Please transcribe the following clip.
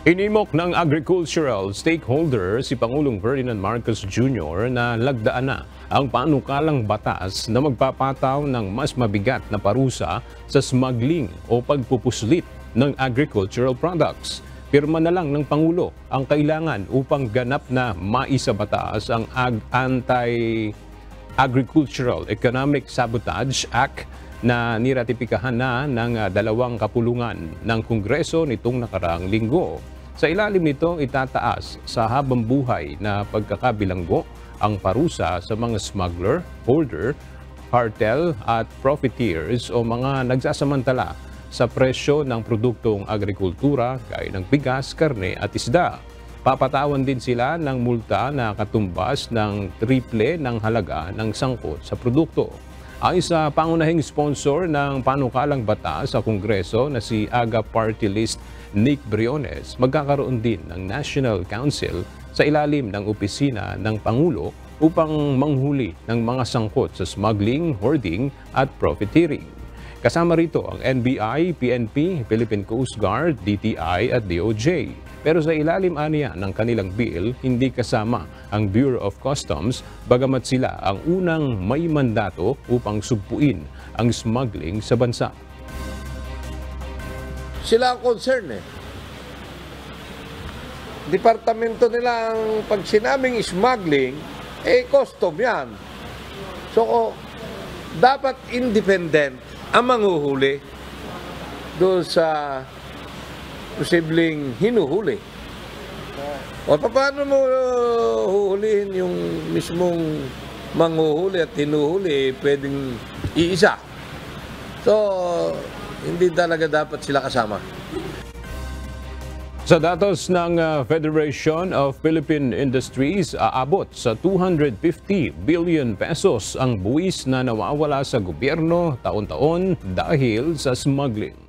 Inimok ng agricultural stakeholder si Pangulong Ferdinand Marcos Jr. na lagdaan na ang panukalang batas na magpapataw ng mas mabigat na parusa sa smuggling o pagpupuslit ng agricultural products. Pirma na lang ng Pangulo ang kailangan upang ganap na maisabatas ang Anti-Agricultural Economic Sabotage Act na niratipikahan na ng dalawang kapulungan ng Kongreso nitong nakaraang linggo. Sa ilalim nito, itataas sa habang buhay na pagkakabilanggo ang parusa sa mga smuggler, hoarder, cartel at profiteers o mga nagsasamantala sa presyo ng produktong agrikultura gaya ng bigas, karne at isda. Papatawan din sila ng multa na katumbas ng triple ng halaga ng sangkot sa produkto. Ayon sa pangunahing sponsor ng panukalang batas sa Kongreso na si AGA Party List Nick Briones, magkakaroon din ng National Council sa ilalim ng opisina ng Pangulo upang manghuli ng mga sangkot sa smuggling, hoarding at profiteering. Kasama rito ang NBI, PNP, Philippine Coast Guard, DTI at DOJ. Pero sa ilalim aniya ng kanilang bill, hindi kasama ang Bureau of Customs bagamat sila ang unang may mandato upang sugpuin ang smuggling sa bansa. Sila ang concern Departamento nila ang pag sinabing smuggling, custom yan. So, dapat independent ang manghuhuli doon sa posibleng hinuhuli. O paano mo huhulihin yung mismong manghuhuli at hinuhuli, pwedeng iisa. So, hindi talaga dapat sila kasama. Sa datos ng Federation of Philippine Industries, aabot sa 250 billion pesos ang buwis na nawawala sa gobyerno taon-taon dahil sa smuggling.